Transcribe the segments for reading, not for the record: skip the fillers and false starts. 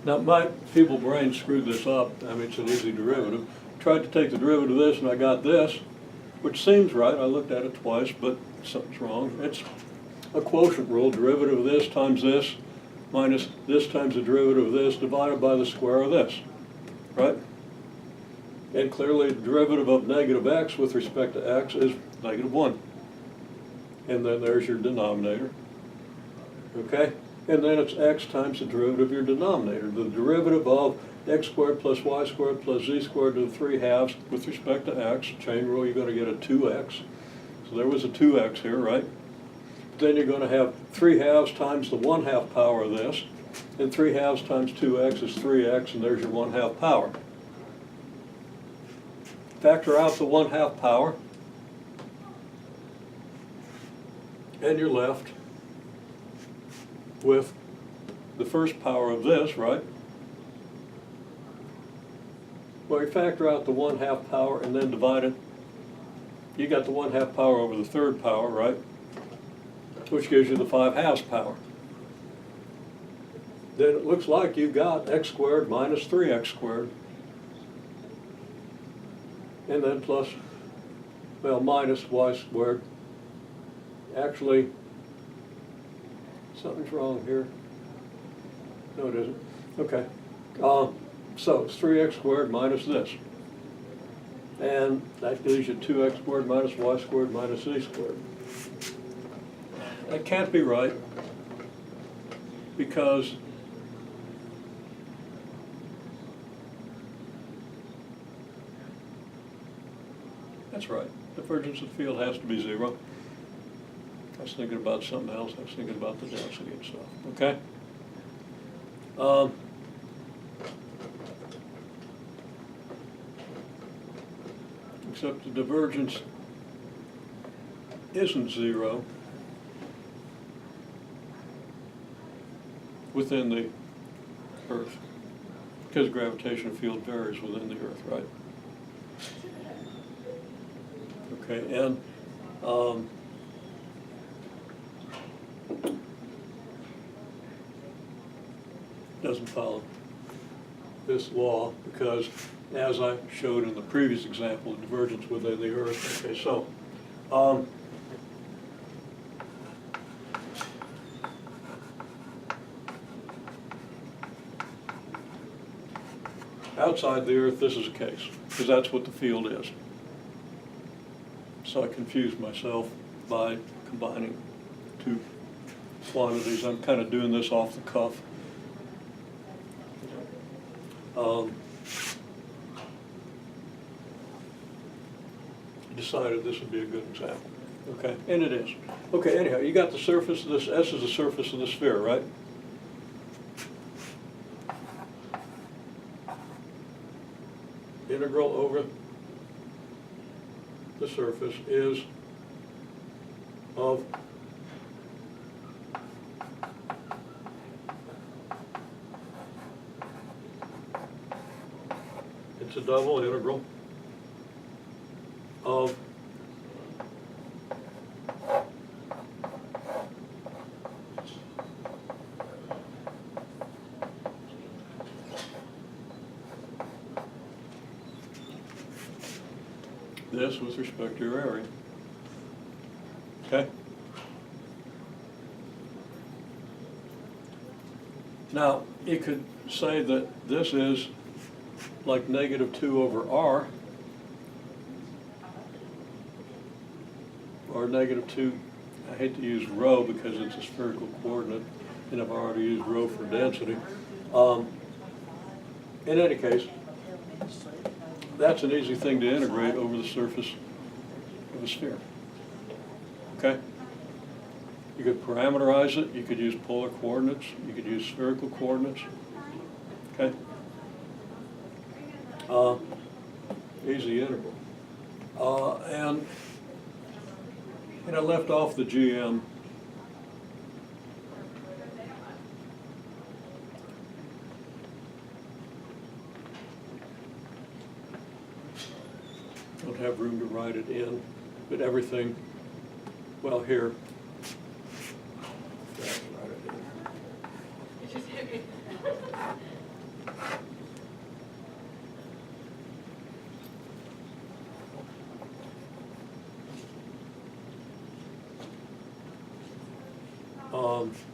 Now, my feeble brain screwed this up. I mean, it's an easy derivative. Tried to take the derivative of this, and I got this, which seems right. I looked at it twice, but something's wrong. It's a quotient rule. Derivative of this times this minus this times the derivative of this divided by the square of this, right? And clearly, the derivative of negative x with respect to x is -1. And then there's your denominator, okay? And then it's x times the derivative of your denominator. The derivative of x squared plus y squared plus z squared to the 3/2 with respect to x, chain rule, you're going to get a 2x. So there was a 2x here, right? Then you're going to have 3/2 times the 1/2 power of this, and 3/2 times 2x is 3x, and there's your 1/2 power. Factor out the 1/2 power, and you're left with the first power of this, right? Well, you factor out the 1/2 power and then divide it. You got the 1/2 power over the third power, right? Which gives you the 5/2 power. Then it looks like you've got x squared minus 3x squared. And then plus, well, minus y squared. Actually, something's wrong here. No, it isn't. Okay. So it's 3x squared minus this. And that gives you 2x squared minus y squared minus z squared. That can't be right because that's right. Divergence of the field has to be 0. I was thinking about something else. I was thinking about the density and stuff. Okay? Except the divergence isn't 0 within the Earth, because the gravitational field varies within the Earth, right? Okay, and doesn't follow this law because, as I showed in the previous example, the divergence within the Earth. Okay, so outside the Earth, this is a case, because that's what the field is. So I confused myself by combining two quantities. I'm kind of doing this off the cuff. Decided this would be a good example. Okay, and it is. Okay, anyhow, you got the surface of this, S is the surface of the sphere, right? Integral over the surface is of it's a double integral of this with respect to your area. Okay? Now, you could say that this is like -2 over r, or -2, I hate to use rho because it's a spherical coordinate, and I've already used rho for density. In any case, that's an easy thing to integrate over the surface of a sphere. Okay? You could parameterize it, you could use polar coordinates, you could use spherical coordinates. Okay? Easy integral. And I left off the GM. Don't have room to write it in, but everything, well, here.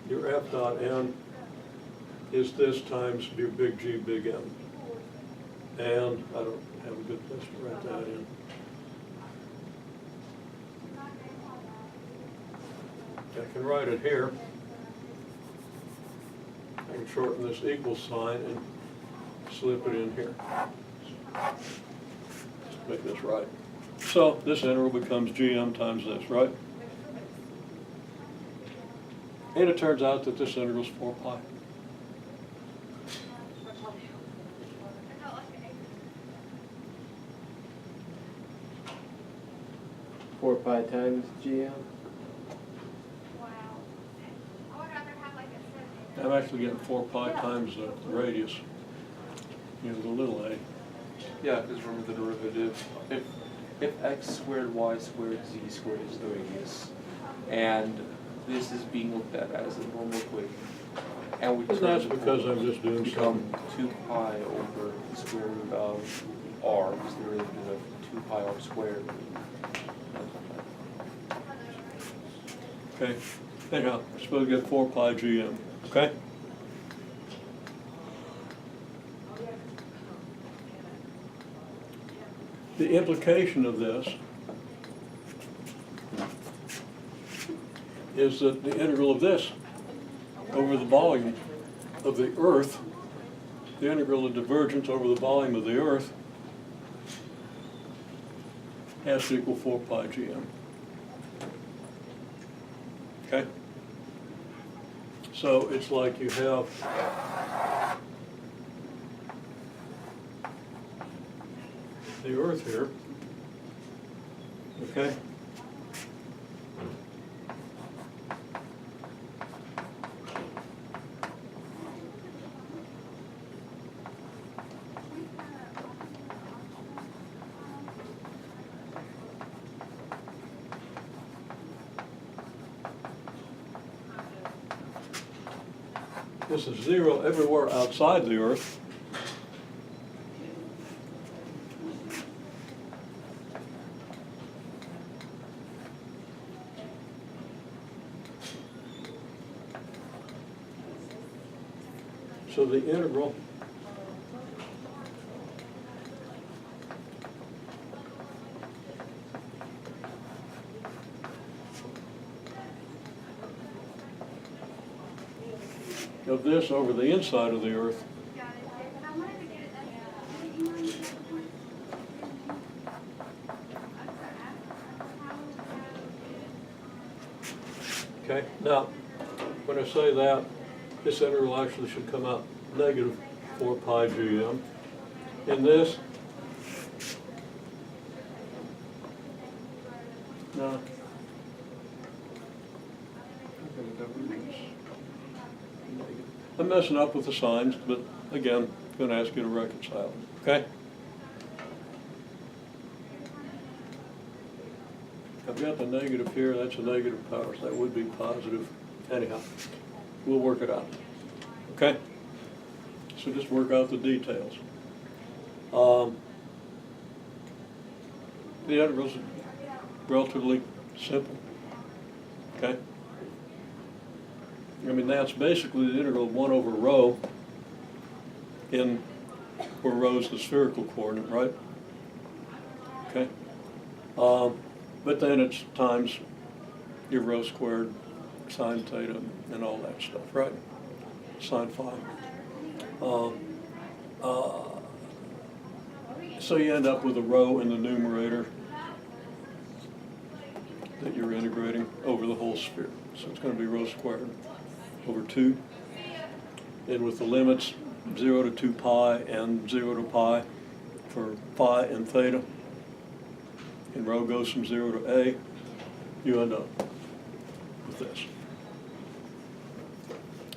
your F dot N is this times your big G, big M. And I don't have a good place to write that in. I can write it here. I can shorten this equal sign and slip it in here. Just make this right. So this integral becomes GM times this, right? And it turns out that this integral is 4 pi. Four pi times GM. I'm actually getting 4 pi times the radius, you know, the little a. Yeah, because remember the derivative, if x squared y squared z squared is the radius, and this is being looked at as a normal equation, and we And that's because I'm just doing become something. 2 pi over the square root of r, which is the derivative of 2 pi r squared. Okay, anyhow, we're supposed to get 4 pi GM, okay? The implication of this is that the integral of this over the volume of the Earth, the integral of divergence over the volume of the Earth has to equal 4 pi GM. Okay? So it's like you have the Earth here, okay? This is 0 everywhere outside the Earth. So the integral of this over the inside of the Earth okay, now when I say that, this integral actually should come out negative 4 pi GM. In this, no, I'm messing up with the signs, but again, I'm going to ask you to reconcile them, okay? I've got the negative here, that's a negative power, so that would be positive. Anyhow, we'll work it out, okay? So just work out the details. The integrals are relatively simple, okay? I mean, that's basically the integral of 1 over rho in where rho is the spherical coordinate, right? Okay. But then it's times your rho squared sine theta and all that stuff, right? Sine phi. So you end up with a rho in the numerator that you're integrating over the whole sphere. So it's going to be rho squared over 2. And with the limits 0 to 2 pi and 0 to pi for phi and theta, and rho goes from 0 to a, you end up with this.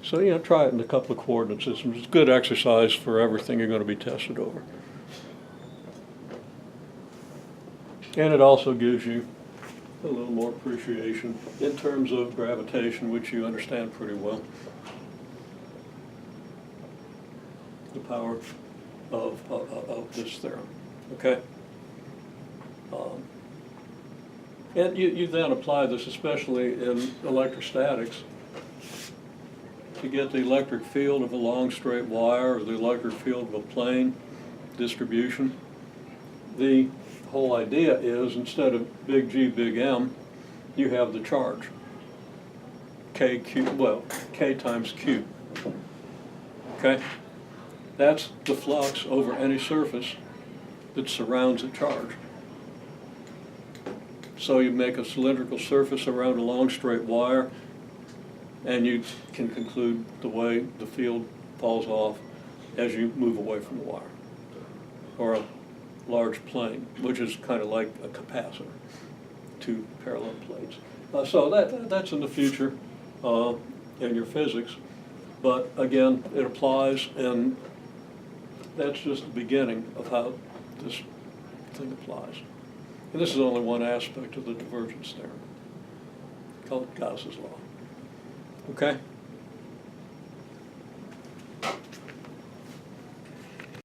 So, you know, try it in a couple of coordinate systems. It's good exercise for everything you're going to be tested over. And it also gives you a little more appreciation in terms of gravitation, which you understand pretty well. The power of this theorem, okay? And you then apply this, especially in electrostatics, to get the electric field of a long straight wire or the electric field of a plane distribution. The whole idea is, instead of big G, big M, you have the charge. K times Q. Okay? That's the flux over any surface that surrounds a charge. So you make a cylindrical surface around a long straight wire, and you can conclude the way the field falls off as you move away from the wire. Or a large plane, which is kind of like a capacitor, two parallel plates. So that's in the future in your physics, but again, it applies, and that's just the beginning of how this thing applies. And this is only one aspect of the divergence theorem, called Gauss's law. Okay?